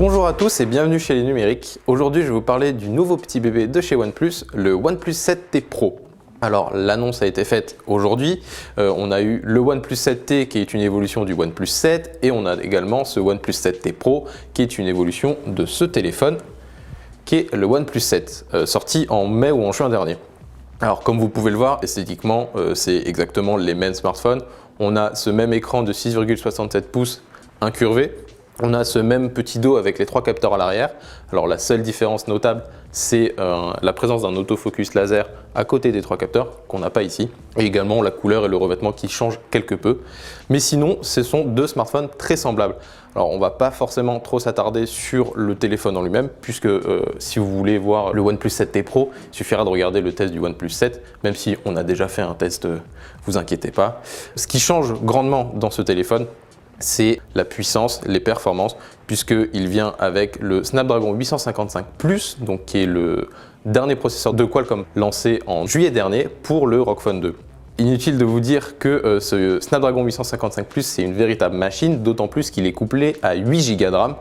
Bonjour à tous et bienvenue chez les numériques. Aujourd'hui je vais vous parler du nouveau petit bébé de chez OnePlus, le OnePlus 7T Pro. Alors l'annonce a été faite aujourd'hui, on a eu le OnePlus 7T qui est une évolution du OnePlus 7 et on a également ce OnePlus 7T Pro qui est une évolution de ce téléphone qui est le OnePlus 7, sorti en mai ou en juin dernier. Alors comme vous pouvez le voir, esthétiquement c'est exactement les mêmes smartphones. On a ce même écran de 6,67 pouces incurvé. On a ce même petit dos avec les 3 capteurs à l'arrière. Alors la seule différence notable, c'est la présence d'un autofocus laser à côté des 3 capteurs qu'on n'a pas ici. Et également la couleur et le revêtement qui changent quelque peu. Mais sinon, ce sont deux smartphones très semblables. Alors on ne va pas forcément trop s'attarder sur le téléphone en lui-même, puisque si vous voulez voir le OnePlus 7T Pro, il suffira de regarder le test du OnePlus 7, même si on a déjà fait un test, vous inquiétez pas. Ce qui change grandement dans ce téléphone, c'est la puissance, les performances, puisqu'il vient avec le Snapdragon 855 Plus, donc qui est le dernier processeur de Qualcomm lancé en juillet dernier pour le ROG Phone 2. Inutile de vous dire que ce Snapdragon 855 Plus, c'est une véritable machine, d'autant plus qu'il est couplé à 8 Go de RAM.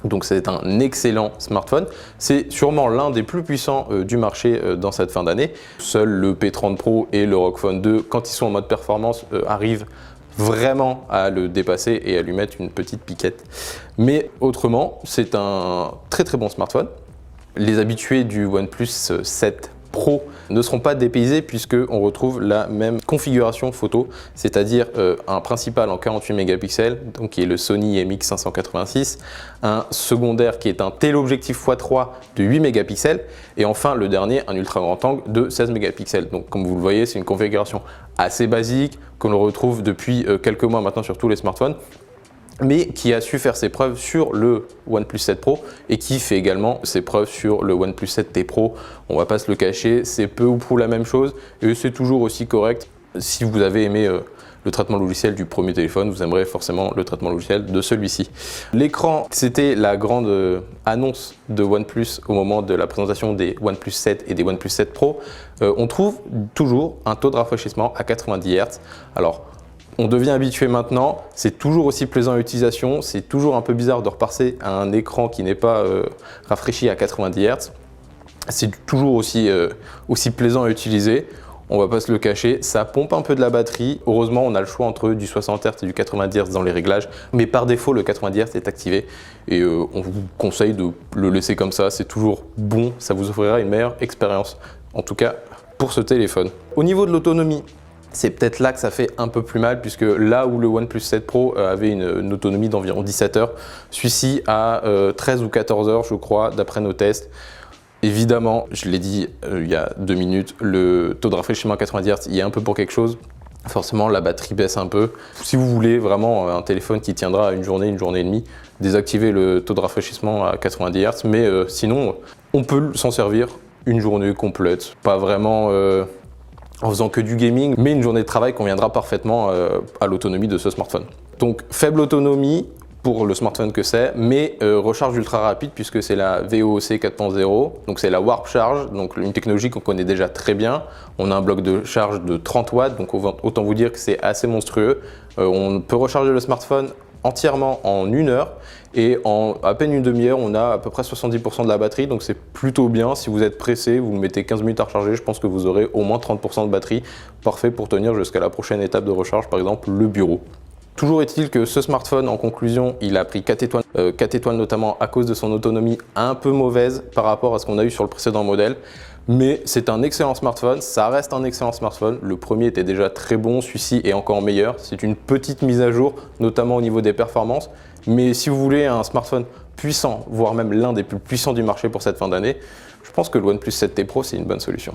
Donc c'est un excellent smartphone, c'est sûrement l'un des plus puissants du marché dans cette fin d'année. Seul le P30 Pro et le ROG Phone 2, quand ils sont en mode performance, arrivent vraiment à le dépasser et à lui mettre une petite piquette. Mais autrement, c'est un très bon smartphone. Les habitués du OnePlus 7 Pro ne seront pas dépaysés puisqu'on retrouve la même configuration photo, c'est-à-dire un principal en 48 mégapixels, donc qui est le Sony IMX586, un secondaire qui est un téléobjectif x3 de 8 mégapixels, et enfin le dernier, un ultra grand angle de 16 mégapixels. Donc comme vous le voyez, c'est une configuration assez basique, qu'on retrouve depuis quelques mois maintenant sur tous les smartphones, mais qui a su faire ses preuves sur le OnePlus 7 Pro et qui fait également ses preuves sur le OnePlus 7T Pro. On va pas se le cacher, c'est peu ou prou la même chose et c'est toujours aussi correct. Si vous avez aimé le traitement logiciel du premier téléphone, vous aimerez forcément le traitement logiciel de celui-ci. L'écran, c'était la grande annonce de OnePlus au moment de la présentation des OnePlus 7 et des OnePlus 7 Pro. On trouve toujours un taux de rafraîchissement à 90 Hz. Alors, on devient habitué maintenant, c'est toujours aussi plaisant à l'utilisation, c'est toujours un peu bizarre de repasser à un écran qui n'est pas rafraîchi à 90 Hz. C'est toujours aussi plaisant à utiliser, on va pas se le cacher, ça pompe un peu de la batterie. Heureusement, on a le choix entre du 60 Hz et du 90 Hz dans les réglages, mais par défaut, le 90 Hz est activé et on vous conseille de le laisser comme ça, c'est toujours bon, ça vous offrira une meilleure expérience, en tout cas pour ce téléphone. Au niveau de l'autonomie, c'est peut-être là que ça fait un peu plus mal, puisque là où le OnePlus 7 Pro avait une autonomie d'environ 17 heures, celui-ci a 13 ou 14 heures, je crois, d'après nos tests. Évidemment, je l'ai dit il y a 2 minutes, le taux de rafraîchissement à 90 Hz, il y a un peu pour quelque chose. Forcément, la batterie baisse un peu. Si vous voulez vraiment un téléphone qui tiendra une journée et demie, désactivez le taux de rafraîchissement à 90 Hz, mais sinon, on peut s'en servir une journée complète. Pas vraiment en faisant que du gaming, mais une journée de travail conviendra parfaitement à l'autonomie de ce smartphone. Donc faible autonomie pour le smartphone que c'est, mais recharge ultra rapide puisque c'est la VOC 4.0, donc c'est la Warp Charge, donc une technologie qu'on connaît déjà très bien. On a un bloc de charge de 30 watts, donc autant vous dire que c'est assez monstrueux. On peut recharger le smartphone entièrement en 1 heure et en à peine une demi-heure on a à peu près 70% de la batterie, donc c'est plutôt bien. Si vous êtes pressé, vous mettez 15 minutes à recharger, je pense que vous aurez au moins 30% de batterie, parfait pour tenir jusqu'à la prochaine étape de recharge, par exemple le bureau. Toujours est-il que ce smartphone, en conclusion, il a pris 4 étoiles notamment à cause de son autonomie un peu mauvaise par rapport à ce qu'on a eu sur le précédent modèle. Mais c'est un excellent smartphone, ça reste un excellent smartphone. Le premier était déjà très bon, celui-ci est encore meilleur. C'est une petite mise à jour, notamment au niveau des performances. Mais si vous voulez un smartphone puissant, voire même l'un des plus puissants du marché pour cette fin d'année, je pense que le OnePlus 7T Pro, c'est une bonne solution.